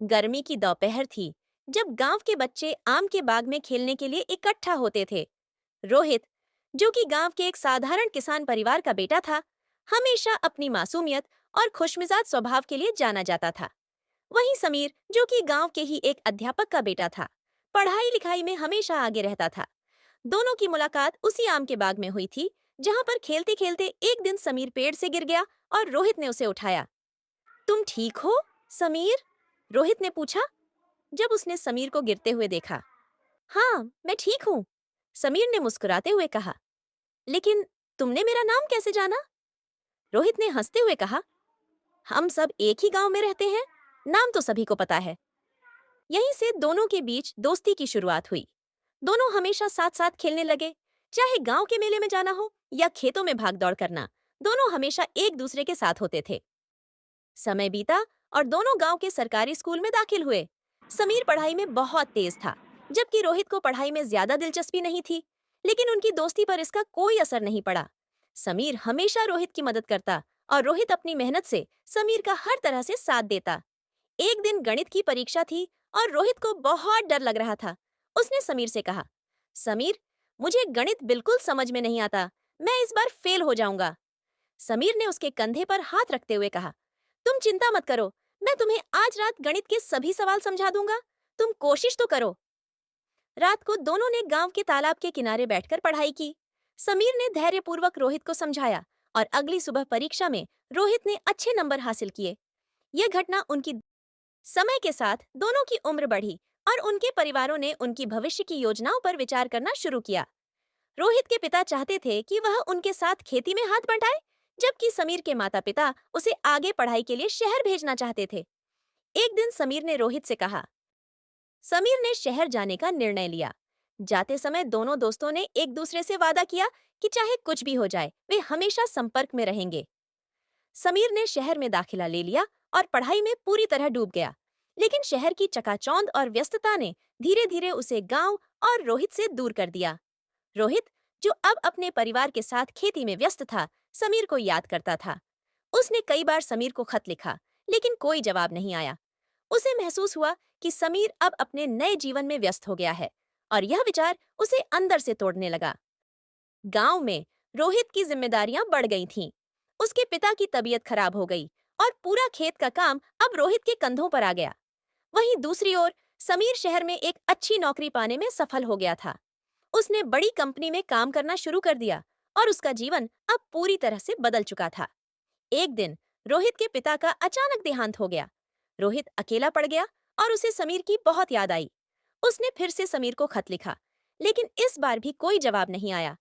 गर्मी की दोपहर थी, जब गांव के बच्चे आम के बाग में खेलने के लिए इकट्ठा होते थे। रोहित, जो कि गांव के एक साधारण किसान परिवार का बेटा था, हमेशा अपनी मासूमियत और खुशमिजाज स्वभाव के लिए जाना जाता था। वहीं समीर, जो कि गांव के ही एक अध्यापक का बेटा था, पढ़ाई लिखाई में हमेशा आगे रहता था। दोनों की मुलाकात उसी आम के बाग में हुई थी, जहां पर खेलते खेलते एक दिन समीर पेड़ से गिर गया और रोहित ने उसे उठाया। तुम ठीक हो, समीर? रोहित ने पूछा, जब उसने समीर को गिरते हुए देखा। हाँ, मैं ठीक हूँ, समीर ने मुस्कुराते हुए कहा। लेकिन तुमने मेरा नाम कैसे जाना? रोहित ने हंसते हुए कहा, हम सब एक ही गांव में रहते हैं, नाम तो सभी को पता है। यहीं से दोनों के बीच दोस्ती की शुरुआत हुई। दोनों हमेशा साथ साथ खेलने लगे, चाहे गांव के मेले में जाना हो या खेतों में भाग दौड़ करना। दोनों हमेशा एक दूसरे के साथ होते थे। समय बीता और दोनों गांव के सरकारी स्कूल में दाखिल हुए। समीर पढ़ाई में बहुत तेज था, जबकि रोहित को पढ़ाई में ज्यादा दिलचस्पी नहीं थी। लेकिन उनकी दोस्ती पर इसका कोई असर नहीं पड़ा। समीर हमेशा रोहित की मदद करता और रोहित अपनी मेहनत से समीर का हर तरह से साथ देता। एक दिन गणित की परीक्षा थी और रोहित को बहुत डर लग रहा था। उसने समीर से कहा, समीर, मुझे गणित बिल्कुल समझ में नहीं आता, मैं इस बार फेल हो जाऊंगा। समीर ने उसके कंधे पर हाथ रखते हुए कहा, तुम चिंता मत करो, मैं तुम्हें आज रात गणित के सभी सवाल समझा दूंगा। तुम कोशिश तो करो। रात को दोनों ने गांव के तालाब के किनारे बैठकर पढ़ाई की। समीर ने धैर्यपूर्वक रोहित को समझाया और अगली सुबह परीक्षा में रोहित ने अच्छे नंबर हासिल किए। यह घटना उनकी समय के साथ दोनों की उम्र बढ़ी और उनके परिवारों ने उनकी भविष्य की योजनाओं पर विचार करना शुरू किया। रोहित के पिता चाहते थे कि वह उनके साथ खेती में हाथ बंटाए, जबकि समीर के माता पिता उसे आगे पढ़ाई के लिए शहर भेजना चाहते थे। एक दिन समीर ने रोहित से कहा, समीर ने शहर जाने का निर्णय लिया। जाते समय दोनों दोस्तों ने एक दूसरे से वादा किया कि चाहे कुछ भी हो जाए, वे हमेशा संपर्क में रहेंगे। समीर ने शहर में दाखिला ले लिया और पढ़ाई में पूरी तरह डूब गया। लेकिन शहर की चकाचौंध और व्यस्तता ने धीरे धीरे उसे गांव और रोहित से दूर कर दिया। रोहित, जो अब अपने परिवार के साथ खेती में व्यस्त था, समीर को याद करता था। उसने कई बार समीर को खत लिखा, लेकिन कोई जवाब नहीं आया। उसे महसूस हुआ कि समीर अब अपने नए जीवन में व्यस्त हो गया है और यह विचार उसे अंदर से तोड़ने लगा। गांव में रोहित की जिम्मेदारियां बढ़ गई थीं। उसके पिता की तबीयत खराब हो गई और पूरा खेत का काम अब रोहित के कंधों पर आ गया। वहीं दूसरी ओर समीर शहर में एक अच्छी नौकरी पाने में सफल हो गया था। उसने बड़ी कंपनी में काम करना शुरू कर दिया और उसका जीवन अब पूरी तरह से बदल चुका था। एक दिन रोहित के पिता का अचानक देहांत हो गया। रोहित अकेला पड़ गया और उसे समीर की बहुत याद आई। उसने फिर से समीर को खत लिखा, लेकिन इस बार भी कोई जवाब नहीं आया।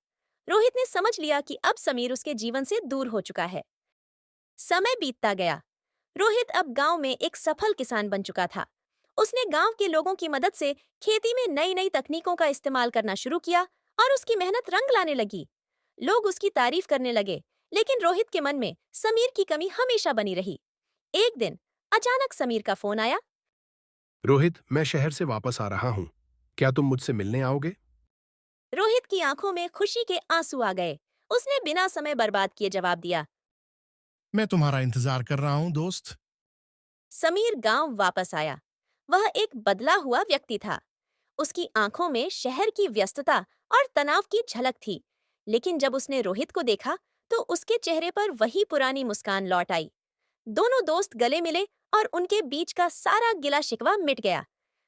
रोहित ने समझ लिया कि अब समीर उसके जीवन से दूर हो चुका है। समय बीतता गया। रोहित अब गांव में एक सफल किसान बन चुका था। उसने गांव के लोगों की मदद से खेती में नई नई तकनीकों का इस्तेमाल करना शुरू किया और उसकी मेहनत रंग लाने लगी। लोग उसकी तारीफ करने लगे, लेकिन रोहित के मन में समीर की कमी हमेशा बनी रही। एक दिन अचानक समीर का फोन आया। रोहित, मैं शहर से वापस आ रहा हूँ। क्या तुम मुझसे मिलने आओगे? रोहित की आंखों में खुशी के आंसू आ गए। उसने बिना समय बर्बाद किए जवाब दिया। मैं तुम्हारा इंतजार कर रहा हूं दोस्त। समीर गांव वापस आया। वह एक बदला हुआ व्यक्ति था। उसकी आंखों में शहर की व्यस्तता और तनाव की झलक थी। लेकिन जब उसने रोहित को देखा, तो उसके चेहरे पर वही पुरानी मुस्कान लौट आई। दोनों दोस्त गले मिले और उनके बीच का सारा गिला शिकवा मिट गया।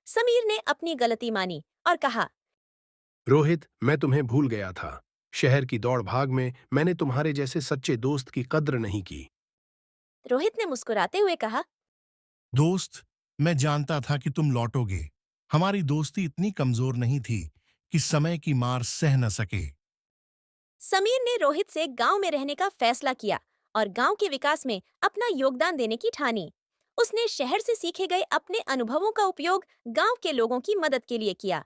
समीर ने अपनी गलती मानी और कहा, रोहित, मैं तुम्हें भूल गया था। शहर की दौड़ भाग में मैंने तुम्हारे जैसे सच्चे दोस्त की कद्र नहीं की। रोहित ने मुस्कुराते हुए कहा, दोस्त, मैं जानता था कि तुम लौटोगे। हमारी दोस्ती इतनी कमजोर नहीं थी कि समय की मार सह न सके। समीर ने रोहित से गांव में रहने का फैसला किया और गांव के विकास में अपना योगदान देने की ठानी। उसने शहर से सीखे गए अपने अनुभवों का उपयोग गांव के लोगों की मदद के लिए किया।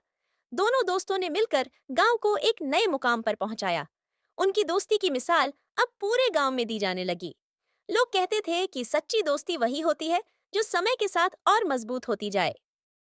दोनों दोस्तों ने मिलकर गांव को एक नए मुकाम पर पहुंचाया। उनकी दोस्ती की मिसाल अब पूरे गांव में दी जाने लगी। लोग कहते थे कि सच्ची दोस्ती वही होती है जो समय के साथ और मजबूत होती जाए।